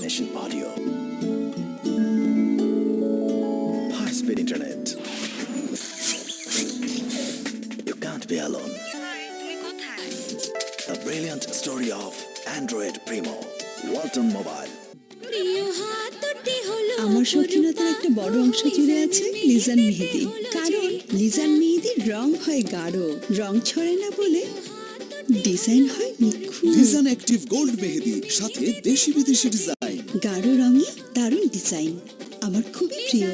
definition audio, high speed internet. You can't be alone. A brilliant story of Android Primo, Walton Mobile. আমার শৌখিনতার একটা বড় অংশ জুড়ে আছে লিজান মেহেদি, কারণ লিজান মেহেদির রং হয় গাঢ়, রং ছড়ে না বলে ডিজাইন হয় নিখুঁত। লিজান অ্যাক্টিভ গোল্ড মেহেদি, সাথে দেশি বিদেশি ডিজাইন, গাঢ় রঙে দারুণ ডিজাইন, আমার খুবই প্রিয়।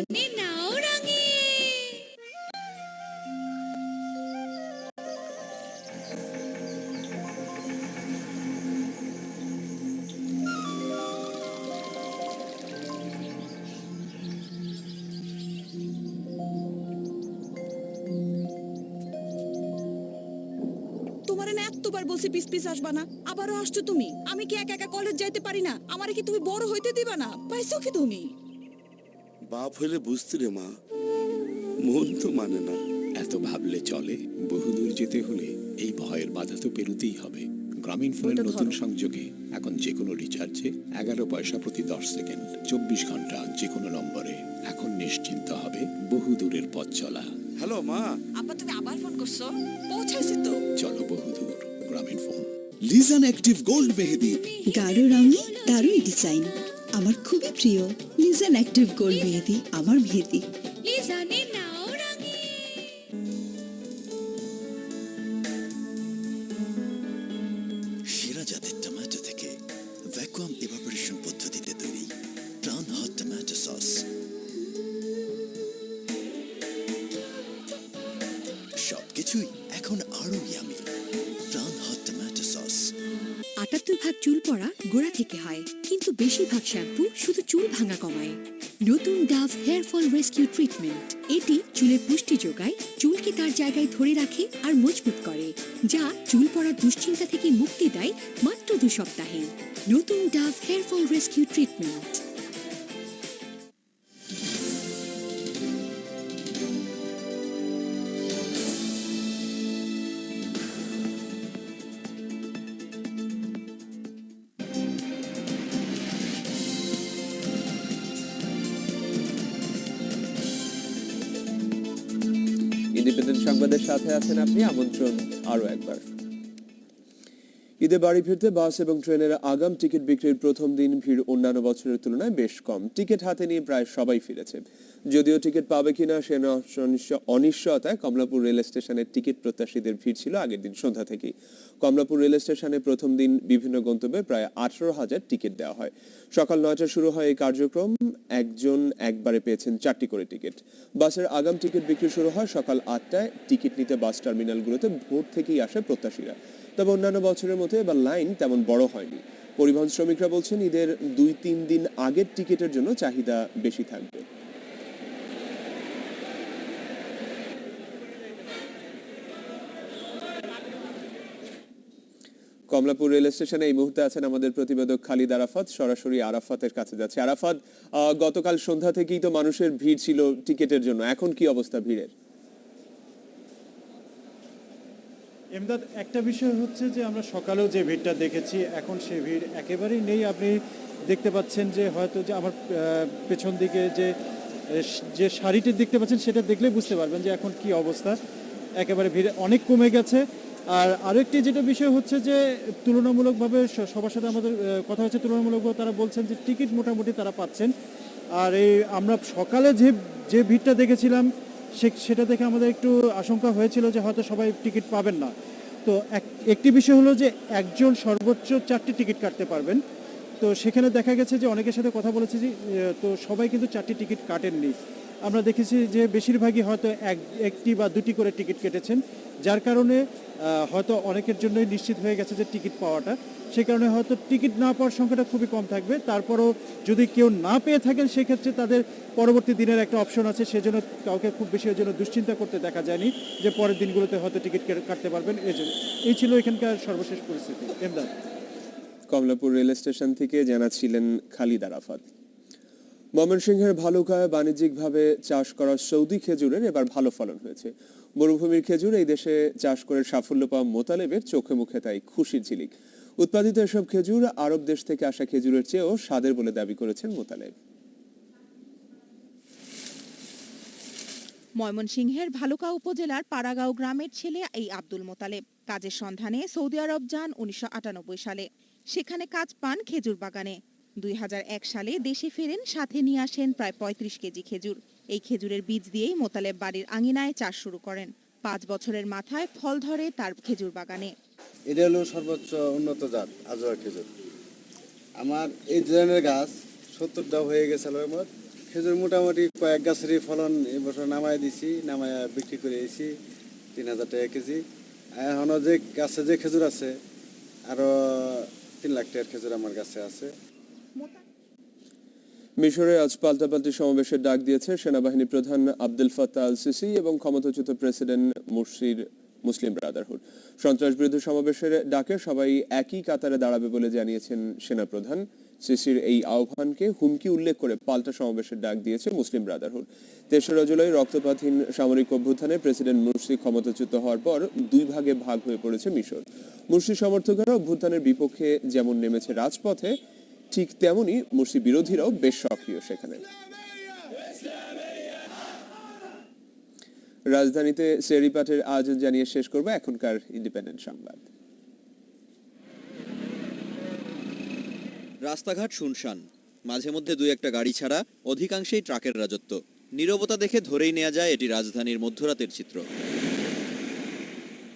বলছি পিস পিস আসবা না, আবারও আসছো তুমি। আমি কি একা একা কলেজ যাইতে পারি না? আমারে কি তুমি বড় হইতে দিবা না? পাইছো কি তুমি? বাপ হইলে বুঝতি রে মা, মন তো মানে না। এত ভাবলে চলে? বহুদূর যেতে হলে এই ভয়ের বাধা তো পেরোতেই হবে। গ্রামীণ ফোনের নতুন সংযোগে এখন যে কোনো রিচার্জে 11 পয়সা প্রতি 10 সেকেন্ড, 24 ঘন্টা যে কোনো নম্বরে। এখন নিশ্চিন্ত হবে বহুদূরের পথ চলা। হ্যালো মা। আব্বা তুমি আবার ফোন করছো? পৌঁছাইছি তো। চলো বহুদূর, গ্রামীণ ফোন। লিজান অ্যাক্টিভ গোল্ড মেহেদি, গাঢ় রঙে দারুণ ডিজাইন, আমার খুবই প্রিয়। লিজান অ্যাক্টিভ গোল্ড মেহেদি, আমার মেহেদি। লিজানে নাও রঙে। সেরা জাতের টমেটো থেকে ভ্যাকুয়াম ইভাপোরেশন পদ্ধতিতে তৈরি প্রাণ হট টমেটো সস। সবকিছুই এখন আরো ইয়ামি। প্রাণ হট টমেটো সস। ৭৮ চুল পড়া গোড়া থেকে হয়, কিন্তু বেশিরভাগ শ্যাম্পু শুধু চুল ভাঙা কমায়। নতুন Dove hair fall rescue treatment, এটি চুলে পুষ্টি যোগায়, চুলকে তার জায়গায় ধরে রাখে আর মজবুত করে, যা চুল পড়ার দুশ্চিন্তা থেকে মুক্তি দেয় মাত্র 2 সপ্তাহে। নতুন Dove hair fall rescue treatment. Independent সংবাদের সাথে আছেন আপনি। আমন্ত্রণ আরো একবার। ঈদে বাড়ি ফিরতে বাস এবং ট্রেনের আগাম টিকিট বিক্রির প্রথম দিন ভিড় অন্যান্য বছরের তুলনায় বেশ কম। টিকিট হাতে নিয়ে প্রায় সবাই ফিরেছে, যদিও টিকিট পাবে কিনা সে অনিশ্চয়তায় কমলাপুর রেল স্টেশনের টিকিট প্রত্যাশীদের ভিড় ছিল আগের দিন সন্ধ্যা থেকেই। কমলাপুর রেল স্টেশনে প্রথম দিন বিভিন্ন গন্তব্যে প্রায় 18,000 টিকিট দেওয়া হয়। সকাল 9টায় শুরু হয় এই কার্যক্রম। একজন একবারে পেয়েছেন 4টি করে টিকিট। বাসের আগাম টিকিট বিক্রি শুরু হয় সকাল 8টায়। টিকিট নিতে বাস টার্মিনালগুলোতে ভোর থেকেই আসে প্রত্যাশীরা। তবে অন্যান্য বছরের মতো এবার লাইন তেমন বড় হয়নি। পরিবহন শ্রমিকরা বলছেন ঈদের 2-3 দিন আগের টিকিটের জন্য চাহিদা বেশি থাকবে। কমলাপুর রেল স্টেশনে এই মুহূর্তে আছেন আমাদের প্রতিবেদক খালিদ আরাফাত। সরাসরি আরাফাতের কাছে যাচ্ছে। আরাফাত, গতকাল সন্ধ্যা থেকেই তো মানুষের ভিড় ছিল টিকিটের জন্য, এখন কি অবস্থা ভিড়ের? এমদাদ, একটা বিষয় হচ্ছে যে আমরা সকালেও যে ভিড়টা দেখেছি, এখন সে ভিড় একেবারেই নেই। আপনি দেখতে পাচ্ছেন যে হয়তো যে আমার পেছন দিকে যে শাড়িটি দেখতে পাচ্ছেন, সেটা দেখলেই বুঝতে পারবেন যে এখন কি অবস্থা। একেবারে ভিড় অনেক কমে গেছে। আর আরেকটি যেটা বিষয় হচ্ছে যে তুলনামূলকভাবে সবার সাথে আমাদের কথা হচ্ছে, তুলনামূলকভাবে তারা বলছেন যে টিকিট মোটামুটি তারা পাচ্ছেন। আর এই আমরা সকালে যে ভিড়টা দেখেছিলাম সেটা দেখে আমাদের একটু আশঙ্কা হয়েছিল যে হয়তো সবাই টিকিট পাবেন না। তো একটি বিষয় হলো যে একজন সর্বোচ্চ 4টি টিকিট কাটতে পারবেন। তো সেখানে দেখা গেছে যে অনেকের সাথে কথা বলেছি যে তো সবাই কিন্তু 4টি টিকিট কাটেননি। আমরা দেখেছি যে বেশিরভাগই হয়তো একটি বা 2টি করে টিকিট কেটেছেন, যার কারণে হয়তো অনেকের জন্যই নিশ্চিত হয়ে গেছে যে টিকিট পাওয়াটা। সেই কারণে হয়তো টিকিট না পাওয়ার সংখ্যাটা খুবই কম থাকবে। তারপরও যদি কেউ না পেয়ে থাকেন, সেক্ষেত্রে তাদের পরবর্তী দিনের একটা অপশন আছে। সেজন্য কাউকে খুব বেশি ওই জন্য দুশ্চিন্তা করতে দেখা যায়নি যে পরের দিনগুলোতে হয়তো টিকিট কাটতে পারবেন। এই ছিল এখানকার সর্বশেষ পরিস্থিতি। এমদাদ, কমলাপুর রেল স্টেশন থেকে জানাচ্ছিলেন খালিদ আরাফাত। ময়মনসিংহের ভালুকায় বাণিজ্যিকভাবে চাষ করা সৌদি খেজুরের এবার ভালো ফলন হয়েছে। মরুভূমির খেজুর এই দেশে চাষ করে সাফল্য পাওয়া মোতালেবের চোখে মুখে তাই খুশির ঝিলিক। উৎপাদিত এসব খেজুর আরব দেশ থেকে আসা খেজুরের চেয়েও স্বাদের বলে দাবি করেছেন মোতালেব। ময়মনসিংহের ভালুকা উপজেলার পাড়াগাঁও গ্রামের ছেলে এই আব্দুল মোতালেব কাজের সন্ধানে সৌদি আরব যান 1998 সালে। সেখানে কাজ পান খেজুর বাগানে। 2001 সালে দেশে ফেরেন, সাথে নিয়ে আসেন প্রায় 35 কেজি খেজুর। এই খেজুরের বীজ দিয়েই মোতালেব বাড়ির আঙিনায় চাষ শুরু করেন। 5 বছরের মাথায় ফল ধরে তার খেজুর বাগানে। এটা হলো সর্বোচ্চ উন্নত জাত আজোয়া খেজুর। আমার এই ধরনের গাছ 70টা হয়ে গেছে। খেজুর মোটামুটি কয়েক গাছেরই ফলন এবছর নামায় দিছি, নামায় বিক্রি করে দিয়েছি 3000 টাকা কেজি। এখনও যে গাছে যে খেজুর আছে আরও 3 লাখ টাকার খেজুর আমার কাছে আছে। মিশরে আজ পাল্টাপাল্টি সমাবেশের ডাক দিয়েছে সেনাবাহিনী প্রধান আব্দুল ফাত্তাহ আল সিসি এবং ক্ষমতাচ্যুত প্রেসিডেন্ট মুরসির মুসলিম ব্রাদারহুড। সন্ত্রাস বিরোধী সমাবেশের ডাকে সবাই একই কাতারে দাঁড়াবে বলে জানিয়েছেন সেনাপ্রধান। সিসির এই আহ্বানকে হুমকি উল্লেখ করে পাল্টা সমাবেশের ডাক দিয়েছে মুসলিম ব্রাদারহুড। 3রা জুলাই রক্তপাতহীন সামরিক অভ্যুত্থানে প্রেসিডেন্ট মুরসি ক্ষমতাচ্যুত হওয়ার পর 2 ভাগে ভাগ হয়ে পড়েছে মিশর। মুরসি সমর্থকেরা অভ্যুত্থানের বিপক্ষে যেমন নেমেছে রাজপথে, ঠিক তেমনি মুরসি বিরোধীরাও বেশ সক্রিয় সেখানে। রাজধানীতে সেহরি পাঠের আয়োজন জানিয়ে শেষ করব এখনকার ইন্ডিপেন্ডেন্ট সংবাদ। রাস্তাঘাট শুনশান, মাঝে মধ্যে 2-1টা গাড়ি ছাড়া অধিকাংশই ট্রাকের রাজত্ব। নীরবতা দেখে ধরেই নেওয়া যায় এটি রাজধানীর মধ্যরাতের চিত্র।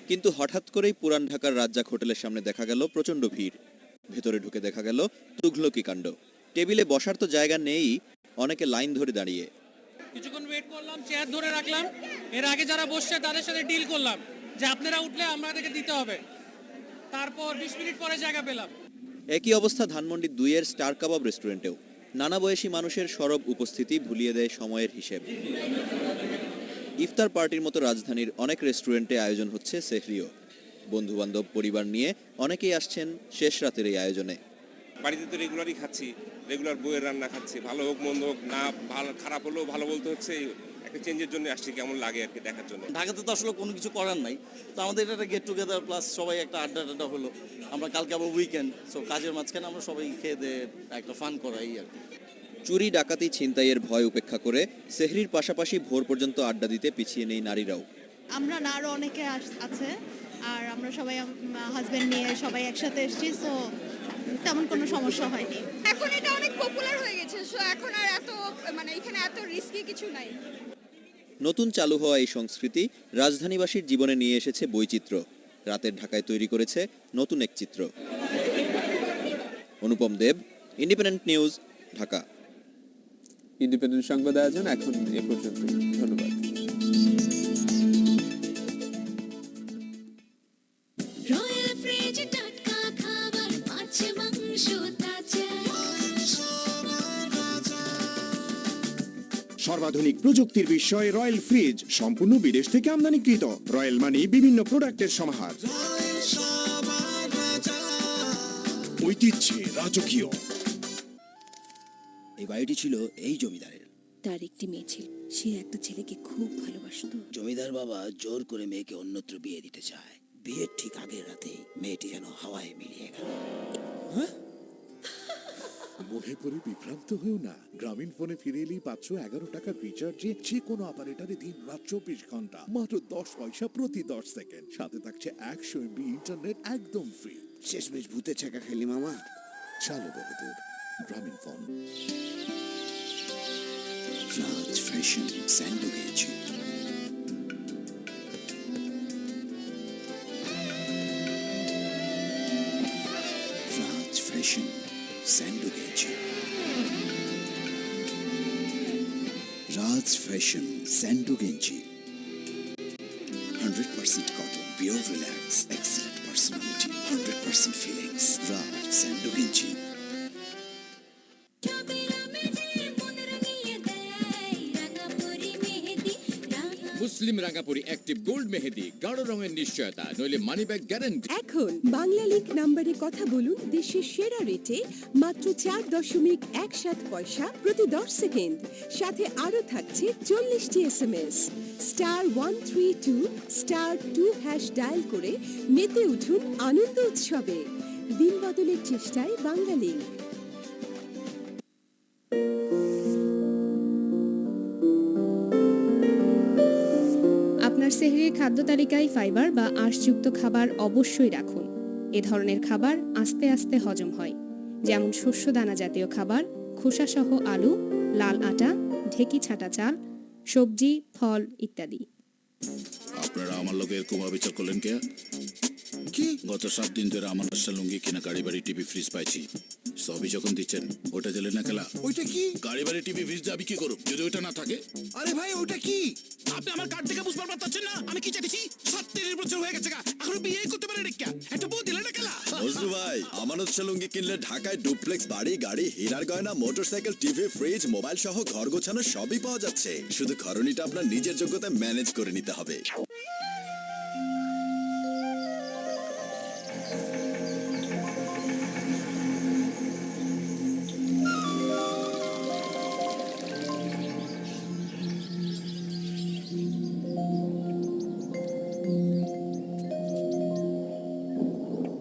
কিন্তু হঠাৎ করেই পুরান ঢাকার রাজ্জাক হোটেলের সামনে দেখা গেল প্রচণ্ড ভিড়। ভেতরে ঢুকে দেখা গেল তুঘলকি কাণ্ড। টেবিলে বসার তো জায়গা নেই, অনেকে লাইন ধরে দাঁড়িয়ে। কিছুক্ষণ ওয়েট করলাম, চেয়ার ধরে রাখলাম। এর আগে যারা বসছে তাদের সাথে ডিল করলাম যে আপনারা উঠলে আমাদেরকে দিতে হবে। তারপর 20 মিনিট পরে জায়গা পেলাম। একই অবস্থা ধানমন্ডি 2-এর স্টার কাবাব রেস্টুরেন্টেও। নানা বয়সী মানুষের সরব উপস্থিতি ভুলিয়ে দেয় সময়ের হিসেব। ইফতার পার্টির মতো রাজধানীর অনেক রেস্টুরেন্টে আয়োজন হচ্ছে সেহরিও। বন্ধুবান্ধব পরিবার নিয়ে অনেকেই আসছেন শেষ রাতের এই আয়োজনে। বাড়িতে তো রেগুলারই খাচ্ছি, রেগুলার বইয়ের রান্না খাচ্ছি, ভালো হোক মন্দ হোক, না ভালো খারাপ হলেও ভালো বলতে হচ্ছে। একটা চেঞ্জের জন্য আসছি, কেমন লাগে আর কি দেখার জন্য। ঢাকাতে তো আসলে কোনো কিছু করার নাই, তো আমাদের এটা একটা গেট টুগেদার প্লাস সবাই একটা আড্ডা হলো। আমরা কালকে আবার উইকেন্ড, সো কাজের মাঝখানে আমরা সবাই খেয়ে দিয়ে একটা ফান করাই আর কি। চুরি ডাকাতি ছিনতাইয়ের ভয় উপেক্ষা করে সেহরির পাশাপাশি ভোর পর্যন্ত আড্ডা দিতে পিছিয়ে নেই নারীরাও। আমরা না আরও অনেকে আছে, আর আমরা সবাই হাজব্যান্ড নিয়ে সবাই একসাথে এসেছি, সো তেমন কোনো সমস্যা হয়নি। এখন এটা অনেক পপুলার হয়ে গেছে, সো এখন আর এত এখানে এত রিস্কি কিছু নাই। নতুন চালু হওয়া এই সংস্কৃতি রাজধানীবাসীর জীবনে নিয়ে এসেছে বৈচিত্র্য। রাতের ঢাকায় তৈরি করেছে নতুন এক চিত্র। অনুপম দেব, ইন্ডিপেন্ডেন্ট নিউজ, ঢাকা। ইন্ডিপেন্ডেন্ট সংবাদ আয়োজন এখন এ পর্যন্ত। ধন্যবাদ। সর্বাধুনিক প্রযুক্তির বিস্ময় রয়্যাল ফ্রিজ, সম্পূর্ণ বিদেশ থেকে আমদানিকৃত। রয়্যাল মানি বিভিন্ন প্রোডাক্টের সমাহার, ঐতিহ্যে রাজকীয়। এই বাড়িটি ছিল এই জমিদারের। তার একটি মেয়ে ছিল, সে একটা ছেলেকে খুব ভালোবাসতো। জমিদার বাবা জোর করে মেয়েকে অন্যত্র বিয়ে দিতে চায়। বিয়ের ঠিক আগের রাতেই মেয়েটি যেন হাওয়ায় মিলিয়ে গেল। মনে করে বিভ্রান্ত হয়েও না। গ্রামীণ ফোনে ফিরে এলেই পাচ্ছ 11 টাকার রিচার্জে যে কোনো অপারেটরে দিন রাত 24 ঘন্টা মাত্র 10 পয়সা প্রতি 10 সেকেন্ড। সাথে থাকছে 100 MB ইন্টারনেট একদম ফ্রি। শেষমেশ ভূতের ছাকা খেলি মামা। চালু বাহাদুর, গ্রামীণ ফোন। রাজ ফ্যাশন স্যান্ডো গেঞ্জি। রাজ ফ্যাশন স্যান্ডো গেঞ্জি। রাজ ফ্যাশন স্যান্ডো গেঞ্জি 100% cotton, pure relax, excellent personality, 100% feelings. Raj Sandow গেঞ্জি। মুসলিম রাঙ্গাপুরি অ্যাক্টিভ গোল্ড মেহেদি, গাঢ় রঙের নিশ্চয়তা, নইলে মানি ব্যাগ গ্যারান্টি। এখন বাংলা লিংক নাম্বারে কথা বলুন দেশের সেরা রেটে মাত্র 4.17 পয়সা প্রতি 10 সেকেন্ড। সাথে আরো থাকছে 40টি SMS। *132*2# ডায়াল করে মেতে উঠুন আনন্দ উৎসবে। দিন বদলের চেষ্টায় বাংলালিংক। আপনার সেহরির খাদ্য তালিকায় ফাইবার বা আঁশযুক্ত খাবার অবশ্যই রাখুন। এ ধরনের খাবার আস্তে আস্তে হজম হয়, যেমন শস্য দানা জাতীয় খাবার, খোসাসহ আলু, লাল আটা, ঢেকি ছাঁটা চাল, সবজি, ফল ইত্যাদি। আপনারা আমার লোকে এরকম অবিচার করলেন কে? কি গত 7 দিন ধরে আমার রাস্তা লুঙ্গি কিনা গাড়ি বাড়ি টিভি ফ্রিজ পাইছি, সবই যখন দিচ্ছেন ওটা দিলেন না খেলা? ওইটা কি? গাড়ি বাড়ি টিভি ফ্রিজ দিয়ে আমি কি করব যদি ওইটা না থাকে? আরে ভাই ওইটা কি? আপনি আমার কার্ড থেকে বুঝতে পারছেন না আমি কি চাইছি? 37 বছর হয়ে গেছে এখনো বিয়ে করতে পারেন না? একটা বউ দিলেন না খেলা? নজরু ভাই, আমানত লুঙ্গি কিনলে ঢাকায় ডুপ্লেক্স বাড়ি, গাড়ি, হীরার গয়না, মোটরসাইকেল, টিভি, ফ্রিজ, মোবাইল সহ ঘর গোছানো সবই পাওয়া যাচ্ছে। শুধু খরণিটা আপনার নিজের যোগ্যতায় ম্যানেজ করে নিতে হবে।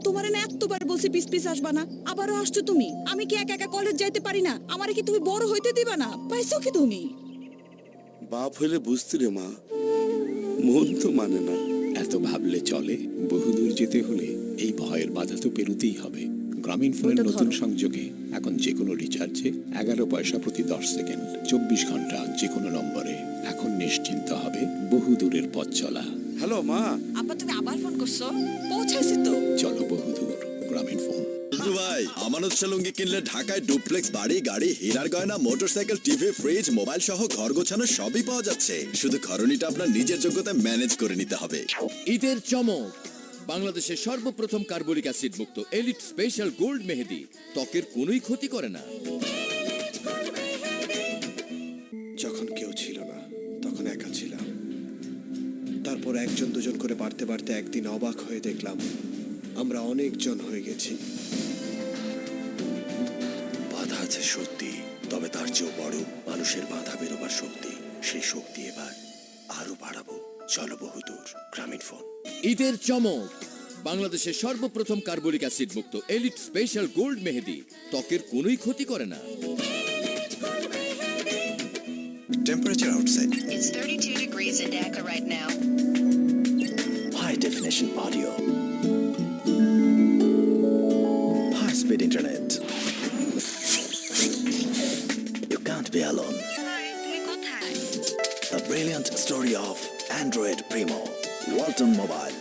তোমারে না এতবার বলছি পিস পিস আসবা না, আবারও আসছো তুমি। আমি কি একা একা কলেজ যাইতে পারি না? আমারে কি তুমি বড় হইতে দিবা না? পাইছো কি তুমি? বাপ হইলে বুঝতি রে মা, মন তো মানে না। এত ভাবলে চলে? বহুদূর যেতে হলে এই ভয়ের বাধা তো পেরোতেই হবে। গ্রামীণ ফোনের নতুন সংযোগে এখন যে কোনো রিচার্জে 11 পয়সা প্রতি 10 সেকেন্ড, 24 ঘন্টা যে কোনো নম্বরে। এখন নিশ্চিন্ত হবে বহুদূরের পথ চলা। হ্যালো মা। আপা তুমি আবার ফোন করছো? পৌঁছাইছি তো। চলো বহুদূর, গ্রামীণ ফোন। নজরু ভাই, আমানত লুঙ্গি কিনলে ঢাকায় ডুপ্লেক্স বাড়ি, গাড়ি, হীরার গয়না, মোটরসাইকেল, টিভি, ফ্রিজ, মোবাইল সহ ঘর গোছানো সবই পাওয়া যাচ্ছে। শুধু খরণিটা আপনার নিজের যোগ্যতায় ম্যানেজ করে নিতে হবে। ঈদের চমক, বাংলাদেশের সর্বপ্রথম কার্বলিক অ্যাসিড মুক্ত এলিট স্পেশাল গোল্ড মেহেদি, ত্বকের কোনোই ক্ষতি করে না। যখন কেউ ছিল না তখন একা ছিলাম, তারপর একজন দুজন করে বাড়তে বাড়তে একদিন অবাক হয়ে দেখলাম আমরা অনেকজন হয়ে গেছি। বাধা আছে সত্যি, তবে তার চেয়েও বড় মানুষের বাধা বেরোবার শক্তি। সেই শক্তি এবার আরো বাড়াবো। চলো বহুদূর, গ্রামীণ ফোন। ঈদের চমক, বাংলাদেশের সর্বপ্রথম কার্বলিক অ্যাসিড মুক্ত এলিট স্পেশাল গোল্ড মেহেদি, ত্বকের কোনোই ক্ষতি করে না। Temperature outside. It's 32 degrees in Dhaka right now. High definition audio. High speed internet. You can't be alone. A brilliant story of Android Primo, Walton Mobile.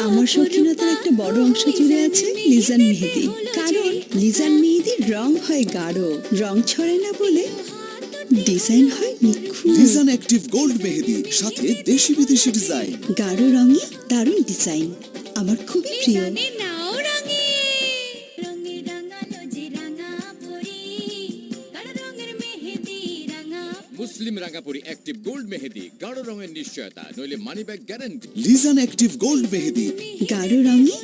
আমার শৌখিনতার একটা বড় অংশ জুড়ে আছে লিজান মেহেদি। কারণ লিজান মেহেদির রং হয় গাঢ়, রং ছড়ে না বলে ডিজাইন হয় নিখুঁত। লিজান অ্যাক্টিভ গোল্ড মেহেদি, সাথে দেশি বিদেশি ডিজাইন। গাঢ় রঙে দারুণ ডিজাইন, আমার খুবই প্রিয়। মুসলিম রাঙ্গাপুরি অ্যাক্টিভ গোল্ড মেহেদি, গাঢ় রঙের নিশ্চয়তা, নইলে money bag guarantee. Lizan active gold মেহেদি, গাঢ় রঙে